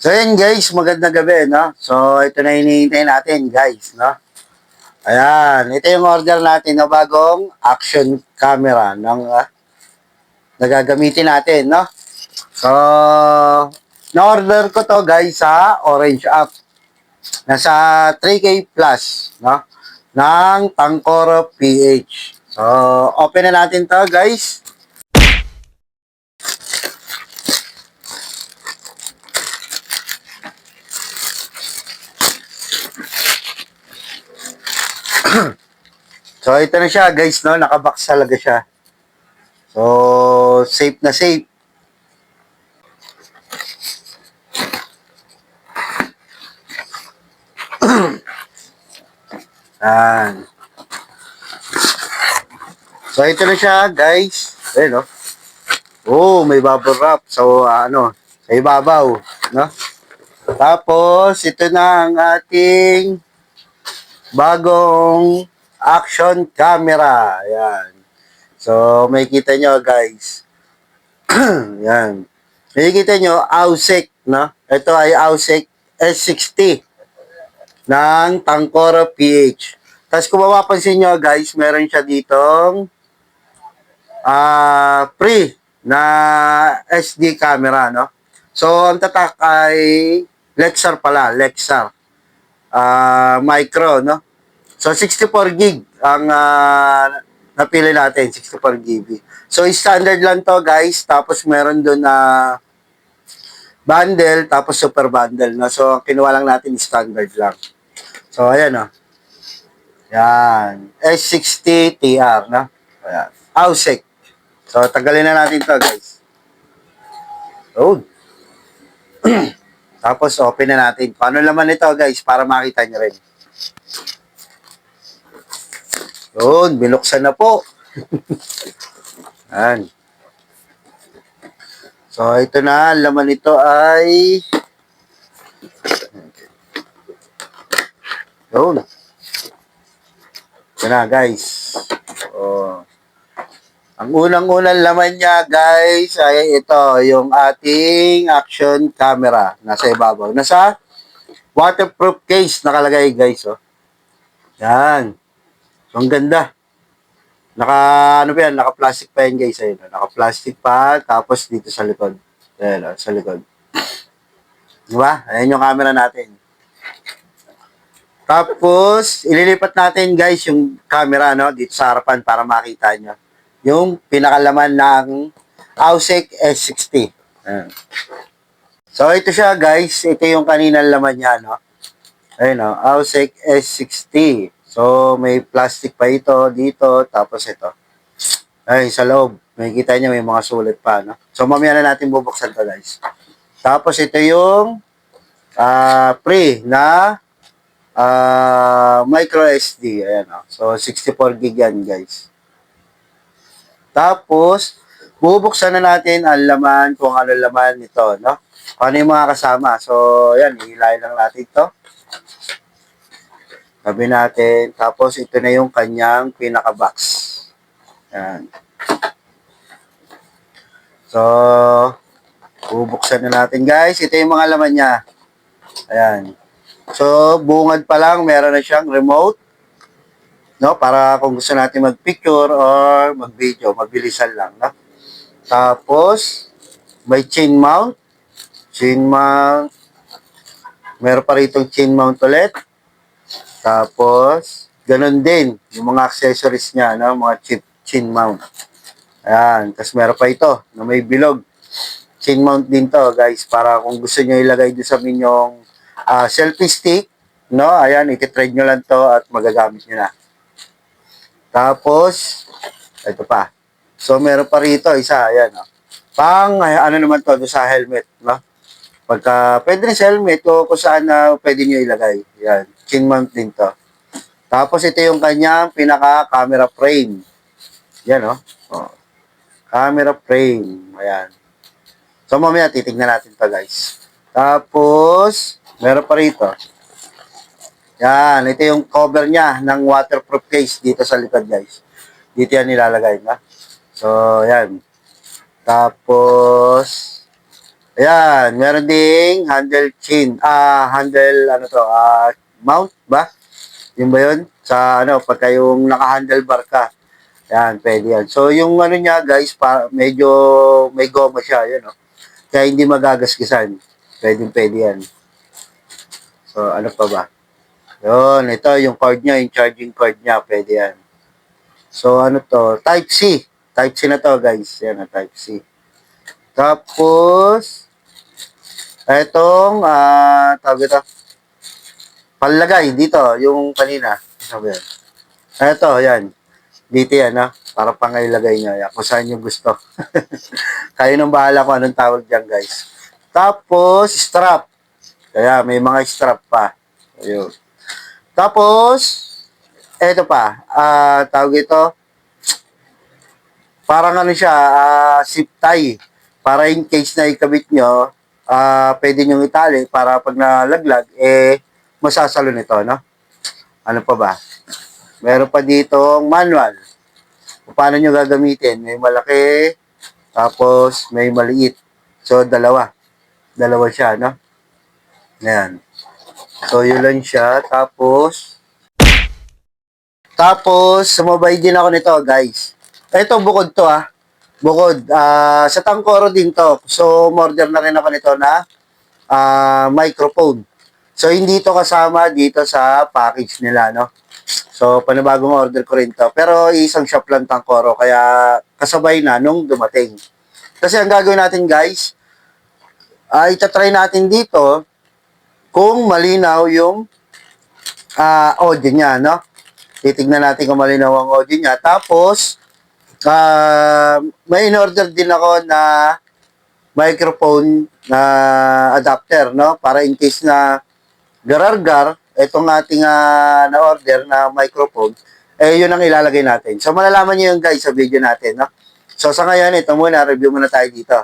So yun guys, magandang gabi, no? So ito na hinihintay natin guys, no? Ayan, ito yung order natin na bagong action camera ng nagagamitin natin, no? So, na-order ko to guys sa Orange App. Nasa 3K plus, no? Ng Tangkoro PH. So, open na natin to guys. So, ito na siya guys, no? Nakabox talaga siya. So, safe na safe. Yan. So, ito na siya guys. Ayun, no? Oh, may bubble wrap. So, sa ibabaw, no? Tapos, ito na ang ating bagong action camera. Ayan. So, may kita nyo, guys. Yan. May kita nyo, AUSEC, no? Ito ay AUSEC S60 ng Tangkoro PH. Tapos, kung mapapansin nyo, guys, meron siya ditong free na SD camera, no? So, ang tatak ay Lexar pala, Lexar. Micro, no? So, 64 gig ang napili natin, 64 GB. So, standard lang to guys. Tapos, meron doon na bundle, tapos super bundle, no? So, kinuha lang natin standard lang. So, ayan, no? Yan. S60 TR, no? Ayan. AUSEC. So, tagalin na natin to guys. Oh. Tapos, open na natin. Paano naman ito, guys, para makita nyo rin. Yun, binuksan na po. Yan. So, ito na. Laman nito ay... Yun. Ito na, guys. Oh. Ang unang-unang laman niya, guys, ay ito, yung ating action camera. Nasa ibabaw. Nasa waterproof case nakalagay, guys. Oh. Yan. So, ang ganda. Ano ba yan? Naka-plastic pa yan, guys. Ayun, naka-plastic pa. Tapos dito sa likod. Ayun, sa likod. Diba? Ayan yung camera natin. Tapos, ililipat natin, guys, yung camera, no? Dito sa harapan para makita nyo. Yung pinakalaman ng AUSEC S60. Ayan. So, ito siya, guys. Ito yung kaninang laman niya, no? Ayun, no? AUSEC S60. So, may plastic pa ito dito. Tapos ito. Ay, sa loob. Makikita niyo may mga sulit pa, no? So, mamaya na natin bubuksan to, guys. Tapos, ito yung free na micro SD. Ayan, no? So, 64 gig yan, guys. Tapos, bubuksan na natin ang laman, kung ano laman nito, no? Kung ano yung mga kasama. So, yan, hilahin lang natin ito. Sabi natin. Tapos, ito na yung kanyang pinaka-box. Yan. So, bubuksan na natin, guys. Ito yung mga laman niya. Ayan. So, bungad pa lang, meron na siyang remote. No, para kung gusto natin mag-picture or mag-video, mabilisan lang, no? Tapos, may chain mount. Chain mount. Meron pa rito chain mount ulit. Tapos, ganun din, yung mga accessories niya, no? Mga chain mount. Ayan. Tapos, meron pa ito, na may bilog. Chain mount din to, guys, para kung gusto nyo ilagay doon sa inyong selfie stick, no? Ayan, iti-trade nyo lang to at magagamit nyo na. Tapos, ito pa. So, meron pa rito, isa, ayan, no? Ano naman to, sa helmet, no? Pagka, pwede rin sa helmet, o kung saan na pwede nyo ilagay. Ayan, chin mount din to. Tapos, ito yung kanyang pinaka-camera frame. Yan, no? Oh. Camera frame. Ayan. So, mamaya, titignan natin to, guys. Tapos, meron pa rito. Yan, ito yung cover niya ng waterproof case dito sa likod, guys. Dito yan nilalagay, na. So, yan. Tapos, Ayan, meron ding handle chin. Handle, ano to, mount ba? Yun ba yun? Sa, ano, pagka yung naka-handlebar ka. Ayan, pwede yan. So, yung ano niya, guys, medyo may goma siya, yun, no? Kaya hindi magagaskisan. Pwede yan. So, ano pa ba? Yun, ito, yung cord niya, yung charging cord niya, pwede yan. So, ano to? Type-C. Type-C na to, guys. Yan, Type-C. Tapos, etong, tawag ito, panlagay dito, yung kanina. Sabi yan. Ito, yan. Dito yan, ha? Para pangailagay nyo. Yan, kung saan nyo gusto. Kayo nang bahala kung anong tawag dyan, guys. Tapos, strap. Kaya, may mga strap pa. Ayun. Tapos, eto pa. Tawag ito, parang ano siya, zip tie. Para in case na ikabit nyo, pwede nyo itali para pag nalaglag, masasalo nito, no? Ano pa ba? Meron pa ditong manual. Paano nyo gagamitin? May malaki, tapos may maliit. So, dalawa. Dalawa siya, no? Ayan. So, yun lang siya. Tapos, sumabay din ako nito, guys. Ito, bukod to, Bukod. Sa Tangkoro din to. So, order na rin ako nito na microphone. So, hindi to kasama dito sa package nila, no? So, panibagong order ko rin to. Pero, isang shop lang Tangkoro. Kaya, kasabay na nung dumating. Kasi, ang gagawin natin, guys, itatry natin dito kung malinaw yung audio niya, no? Titignan natin kung malinaw ang audio niya. Tapos, may in-order din ako na microphone na adapter, no? Para in case na garargar, itong ating na-order na microphone, yun ang ilalagay natin. So, malalaman nyo yun, guys, sa video natin, no? So, sa ngayon, ito muna, review muna tayo dito.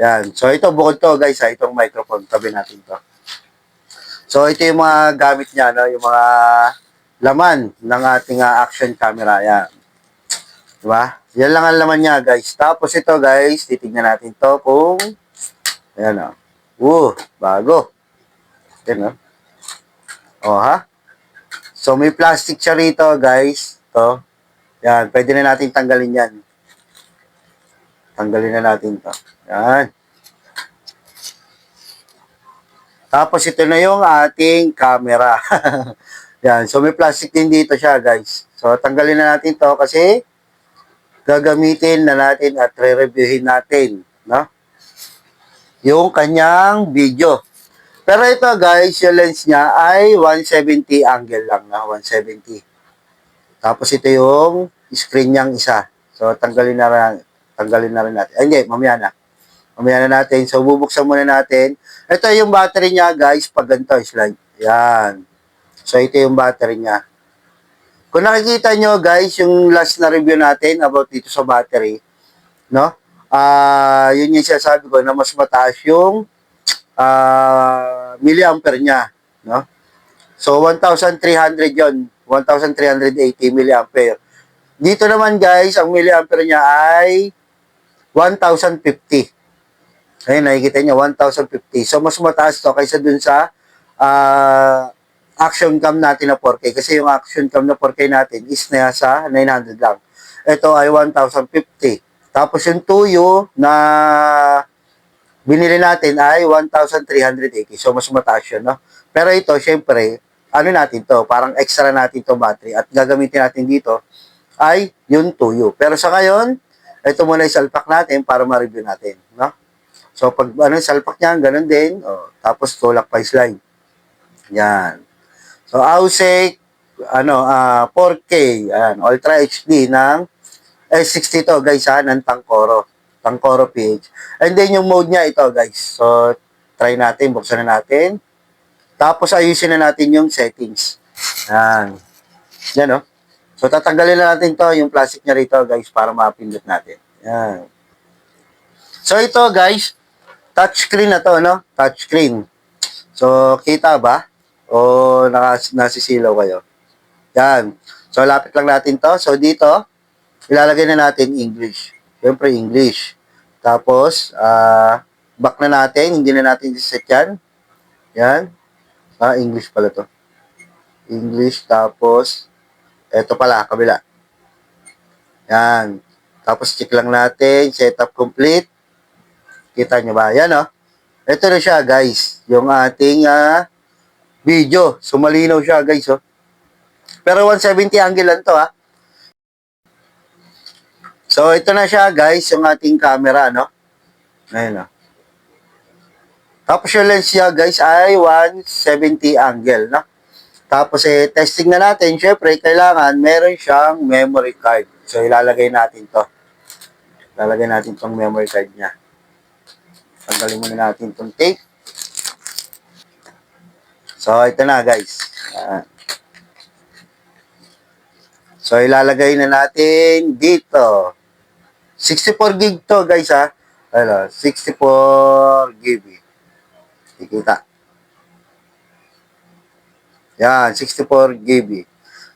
Yan. So, ito, bukod to, guys, itong microphone. Tabi natin to. So, ito yung mga gamit niya, no? Yung mga laman ng ating action camera. Yan. Diba? Yan lang ang laman niya, guys. Tapos ito, guys, titignan natin to kung, ayan, bago. Yan, ha? So, may plastic siya rito, guys. To. Yan, pwede na natin tanggalin yan. Tanggalin na natin to. Yan. Tapos ito na yung ating camera. Yan. So, may plastic din dito siya, guys. So, tanggalin na natin to kasi gagamitin na natin at re-reviewin natin, no? Yung kanyang video. Pero ito, guys, yung lens niya ay 170 angle lang, na 170. Tapos ito yung screen niyang isa. So, tanggalin na rin natin. Ay, hindi, mamaya na. Mamaya na natin. So, bubuksan muna natin. Ito yung battery niya, guys, pag ganito, slide. Yan. So, ito yung battery niya. Kung nakikita nyo, guys, yung last na review natin about dito sa battery, no? Yun yung sinasabi ko na mas mataas yung milliampere niya, no? So, 1,300 yon, 1,380 milliampere. Dito naman, guys, ang milliampere niya ay 1,050. Ayun, nakikita niyo, 1,050. So, mas mataas to kaysa dun sa action cam natin na 4K. Kasi yung action cam na 4K natin is nasa 900 lang. Ito ay 1,050. Tapos yung tuyo na binili natin ay 1,380. So, mas mataas yun, no? Pero ito, syempre, ano natin to? Parang extra natin to battery. At gagamitin natin dito ay yung tuyo. Pero sa ngayon, ito muna yung salpak natin para ma-review natin, no? So, pag salpak niya, ganun din. Tapos, tulak pa slide. Yan. So, AUSEC, 4K, Ultra HD ng S60 to, guys, ng Tangkoro PH. And then, yung mode niya, ito, guys. So, try natin, buksan na natin. Tapos, ayusin na natin yung settings. Yan. Yan, So, tatanggalin na natin to, yung plastic niya rito, guys, para mapindot natin. Yan. So, ito, guys, touchscreen na to, no? Touchscreen. So, kita ba? O nasisilaw kayo? Yan. So, lapit lang natin to. So, dito, ilalagay na natin English. Siyempre, English. Tapos, back na natin, hindi na natin set yan. Yan. English pala to. English, tapos, eto pala, kabila. Yan. Tapos, check lang natin, setup complete. Kita nyo ba? Yan, oh. Ito na siya, guys. Yung ating video. So, malinaw siya, guys, oh. Pero 170 angle lang to, ha. So, ito na siya, guys, yung ating camera, no? Ayan, oh. Tapos, yung lens niya, guys, ay 170 angle, no? Tapos, testing na natin. Syempre, kailangan meron siyang memory card. So, ilalagay natin to. Ilalagay natin tong memory card niya. Tanggalin muna natin tong tape. So, ito na, guys. So, ilalagay na natin dito. 64 gig to, guys, ha. Ano, 64 GB. Kikita. Yan, 64 GB.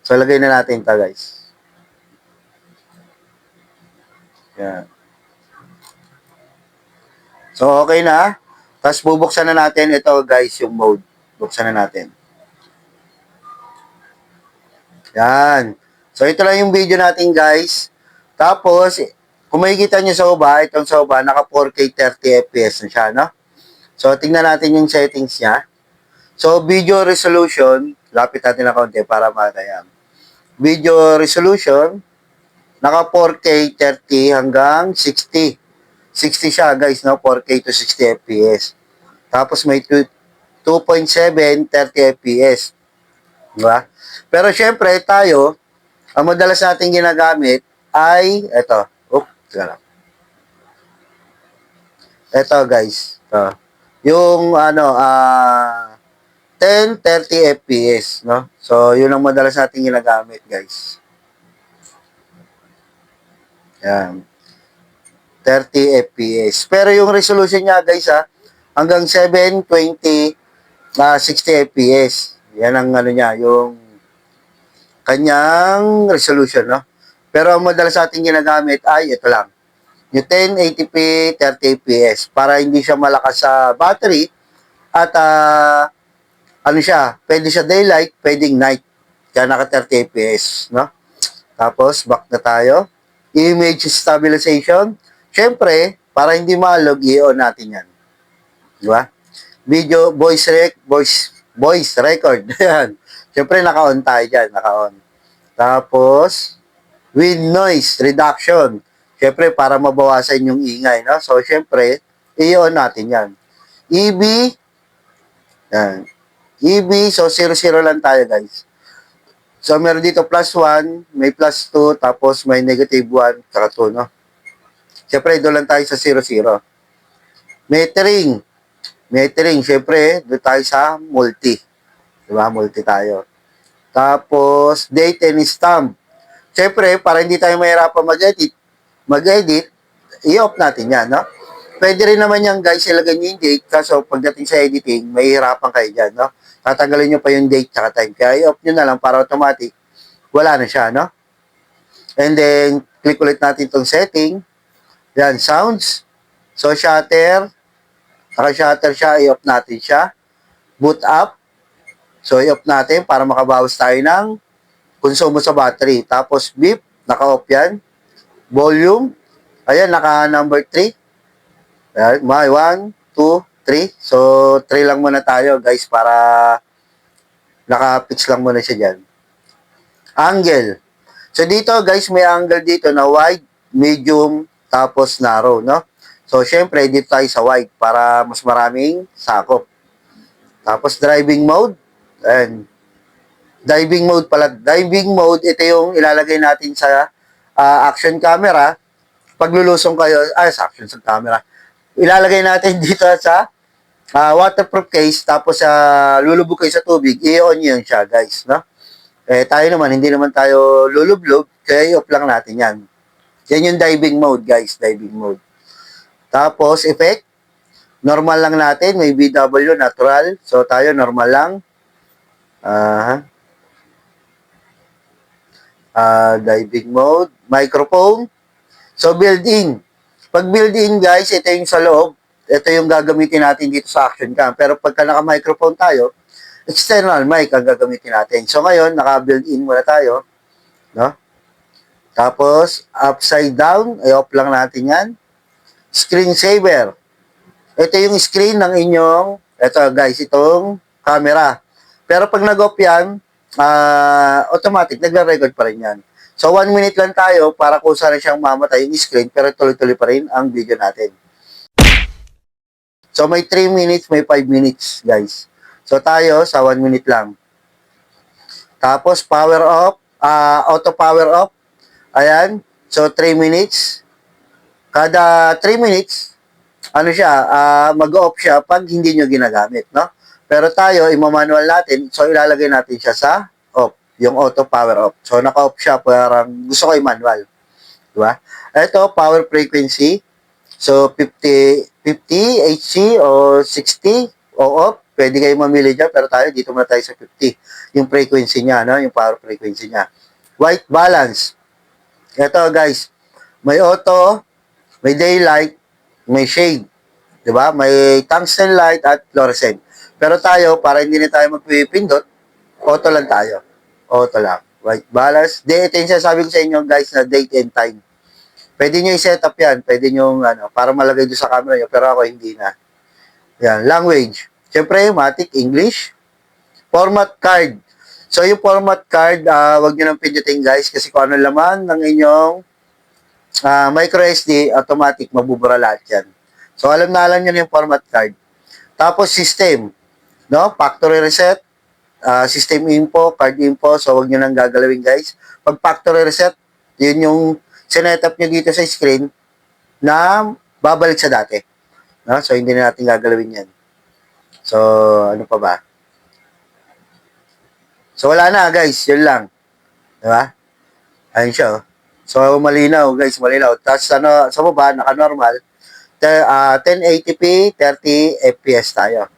So, lagay na natin ito, guys. Yan. So, okay na. Tapos, bubuksan na natin ito, guys, yung mode. Buksan na natin. Yan. So, ito lang yung video natin, guys. Tapos, kung makikita nyo sa baba, itong sa baba, naka 4K 30 FPS na siya, no? So, tingnan natin yung settings niya. So, video resolution, lapit natin na konti para matayang. Video resolution, naka 4K 30 hanggang 60. 60 siya, guys, no? 4K to 60 FPS. Tapos may 2.7 30 FPS. Diba? Pero syempre, tayo, ang madalas natin ginagamit ay, eto. Eto, guys. Ito. Yung, 10-30 FPS, no? So, yun ang madalas natin ginagamit, guys. Yan. 30 FPS. Pero yung resolution niya, guys, hanggang 720 60 FPS. Yan ang ano niya, yung kanyang resolution, no? Pero ang madalas natin ginagamit ay ito lang. Yung 1080p 30 FPS para hindi siya malakas sa battery at ano siya, pwede siya daylight, pwedeng night. Kaya naka 30 FPS, no? Tapos, back na tayo. Image stabilization. Siyempre, para hindi malog, i-on natin yan. Di ba? Video, voice record. Yan. Siyempre, naka-on tayo dyan, naka-on. Tapos, with noise reduction. Siyempre, para mabawasan yung ingay, no? So, siyempre, i-on natin yan. EB, yan. EB, so 0-0 lang tayo, guys. So, meron dito plus 1, may plus 2, tapos may negative 1, saka 2, no? Siyempre, doon lang tayo sa 0-0. Metering. Metering, siyempre, doon tayo sa multi. Diba? Multi tayo. Tapos, date and stamp. Siyempre, para hindi tayo mahirapan mag-edit, i-off natin yan, no? Pwede rin naman yan, guys, ilagay nyo yung date, kaso pagdating sa editing, mahihirapan kayo dyan, no? Tatanggalin nyo pa yung date tsaka time. Kaya i-off nyo na lang para automatic, wala na siya, no? And then, click ulit natin itong setting. Yan, sounds. So, shutter. Naka-shutter siya, i-off natin siya. Boot up. So, i-off natin para makabawas tayo ng konsumo sa battery. Tapos, beep. Naka-off yan. Volume. Ayan, naka-number 3. Ayan, may 1, 2, 3. So, 3 lang muna tayo, guys, para naka-fix lang muna siya dyan. Angle. So, dito, guys, may angle dito na wide, medium, tapos narrow, no? So, syempre, dito tayo sa wide para mas maraming sakop. Tapos, driving mode. Ayan. Diving mode pala. Diving mode, ito yung ilalagay natin sa action camera. Pag lulusong kayo, sa action sa camera. Ilalagay natin dito sa waterproof case, tapos lulubog kayo sa tubig, i-on yun siya, guys, no? Tayo naman, hindi naman tayo lulublob, kaya i-off lang natin yan. Yan yung diving mode, guys, diving mode. Tapos, effect, normal lang natin, may BW, natural, so tayo normal lang. Diving mode, microphone, so built-in. Pag built-in, guys, ito yung sa loob. ito yung gagamitin natin dito sa action cam. Pero pagka naka-microphone tayo, external mic ang gagamitin natin. So ngayon, naka-built-in muna tayo, no? Tapos, upside down, i-off lang natin yan. Screensaver. Ito yung screen ng inyong, ito guys, itong camera. Pero pag nag-off yan, automatic, nagre-record pa rin yan. So, 1 minute lang tayo para kung saan siyang mamatay yung screen, pero tuloy-tuloy pa rin ang video natin. So, may 3 minutes, may 5 minutes, guys. So, tayo sa 1 minute lang. Tapos, power off, auto power off. Ayan. So, 3 minutes. Kada 3 minutes, ano siya, mag-off siya pag hindi nyo ginagamit, no? Pero tayo, i-manual natin, so ilalagay natin siya sa off, yung auto power off. So, naka-off siya, parang gusto ko i-manual. Diba? Ito, power frequency. So, 50 HC o 60 o off. Pwede kayo mamili dyan, pero tayo, dito muna tayo sa 50. Yung frequency niya, no? Yung power frequency niya. White balance. Ito, guys, may auto, may daylight, may shade. Diba? May tungsten light at fluorescent. Pero tayo, para hindi na tayo magpipindot, auto lang tayo. Auto lang. White balance. Ito yung sabi ko sa inyo, guys, na date and time. Pwede nyo i-set up yan. Pwede nyo, para malagay doon sa camera nyo. Pero ako hindi na. Yan. Language. Siyempre, Matic, English. Format card. So, yung format card, wag nyo nang pindutin, guys. Kasi kung ano laman ng inyong micro SD, automatic, mabubura lahat yan. So, alam nyo na yung format card. Tapos, system. No? Factory reset. System info, card info. So, wag nyo nang gagalawin, guys. Pag factory reset, yun yung sinet up nyo dito sa screen na babalik sa dati. No? So, hindi na natin gagalawin yan. So, ano pa ba? So, wala na, guys. Yun lang. Diba? Ayun siya, oh. So, malinaw, guys. Malinaw. Tapos, sa baba, naka-normal. 1080p, 30 FPS tayo.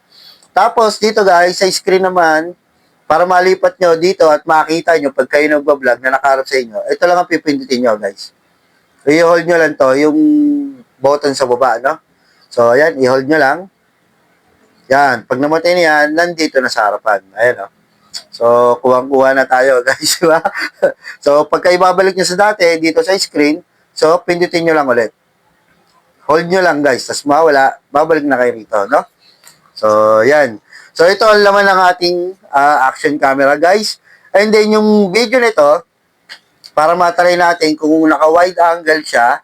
Tapos, dito, guys, sa screen naman, para malipat nyo dito at makita nyo pag kayo nagbablog na nakaharap sa inyo, ito lang ang pipindutin nyo, guys. I-hold nyo lang to, yung button sa baba, no? So, ayan, i-hold nyo lang. Yan, pag namatay niyan, nandito na sa harapan. Ayan, oh. So, kuwang-kuha na tayo, guys, diba? So, pagka ibabalik nyo sa dati, dito sa screen, so, pindutin nyo lang ulit. Hold nyo lang, guys. Tapos mawala, babalik na kayo rito, no? So, yan. So, ito ang laman ng ating action camera, guys. And then, yung video nito, para matry natin kung naka-wide angle siya,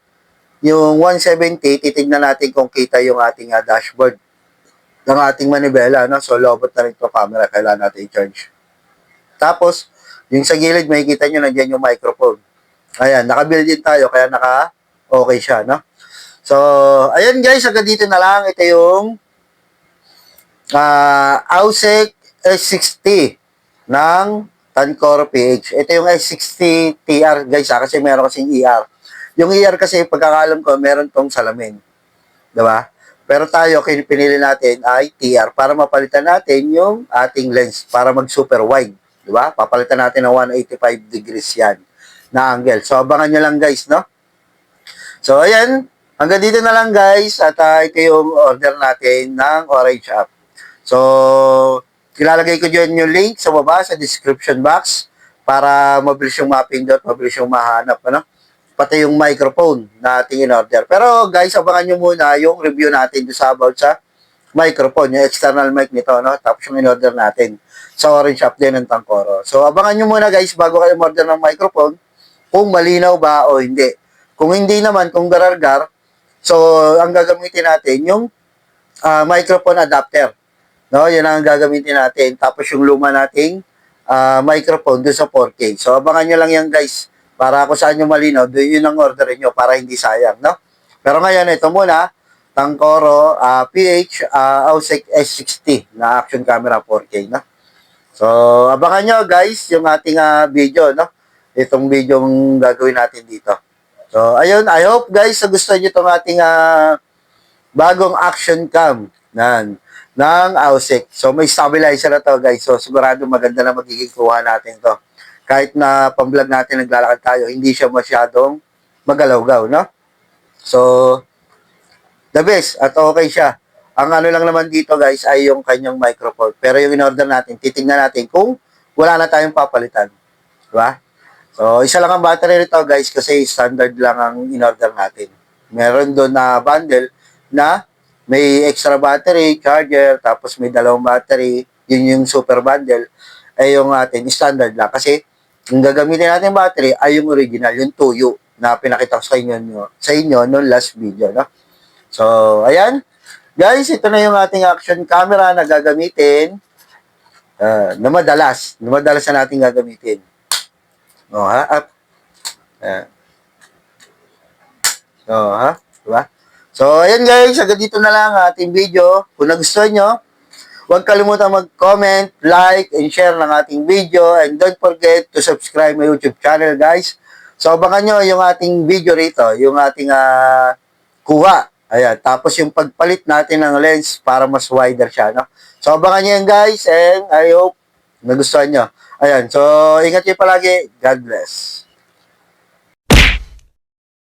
yung 170, titignan natin kung kita yung ating dashboard ng ating manibela, no? So, lobot na rin ito camera, kailangan natin i-charge. Tapos, yung sa gilid, makikita nyo nandiyan yung microphone. Ayan, naka-build in tayo, kaya naka-okay siya, no? So, ayan guys, hanggang dito na lang. Ito yung Ausec S60 ng Tancoro PH. Ito yung S60 TR guys, kasi meron kasing ER. Yung ER kasi, pagkakalam ko, meron tong salamin. Diba? Pero tayo, pinili natin ay TR para mapalitan natin yung ating lens para mag-super wide. Diba? Papalitan natin ng 185 degrees yan na angle. So, abangan nyo lang guys, no? So, ayan. Hanggang dito na lang guys. At ito yung order natin ng Orange App. So, ilalagay ko dyan yung link sa baba sa description box para mabilis yung mapindot, mabilis yung mahanap, ano? Pati yung microphone na ating in-order. Pero guys, abangan nyo muna yung review natin sa about sa microphone, yung external mic nito, no? Tapos yung in-order natin sa Orange App din ng Tancoro. So, abangan nyo muna guys bago kayo order ng microphone kung malinaw ba o hindi. Kung hindi naman, kung garargar, so, ang gagamitin natin yung microphone adapter. No, yun ang gagamitin natin. Tapos yung luma nating microphone doon sa 4K. So, abangan nyo lang yan guys. Para kung saan nyo malinaw, doon yun ang orderin nyo para hindi sayang, no? Pero ngayon, ito muna, Tancoro PH Ausec S60 na action camera 4K, no? So, abangan nyo guys yung ating video, no? Itong video yung gagawin natin dito. So, ayun, I hope guys, gusto nyo itong ating bagong action cam ng Ausec. So, may stabilizer na to guys. So, sigurado maganda na magiging kuha natin to. Kahit na pang-vlog natin naglalakad tayo, hindi siya masyadong magalaw-gaw, no? So, the best at okay siya. Ang ano lang naman dito guys ay yung kanyang microphone. Pero yung in-order natin, titingnan natin kung wala na tayong papalitan. Diba? So, isa lang ang battery nito guys kasi standard lang ang in-order natin. Meron doon na bundle na may extra battery, charger, tapos may dalawang battery. Yun yung super bundle. Ay yung atin, standard lang. Kasi yung gagamitin natin battery ay yung original, yung tuyo na pinakita ko sa inyo noong last video. No? So, ayan. Guys, ito na yung ating action camera na gagamitin na madalas na natin gagamitin. O, ha? Up. Ayan. O, ha? Diba? So, ayan guys, hanggang dito na lang ang ating video. Kung nagustuhan nyo, huwag kalimutan mag-comment, like, and share ng ating video. And don't forget to subscribe my YouTube channel, guys. So, abangan nyo yung ating video rito, yung ating kuha. Ayan, tapos yung pagpalit natin ng lens para mas wider siya, no? So, abangan nyo yan, guys, and I hope nagustuhan nyo. Ayan, so, ingat nyo palagi. God bless.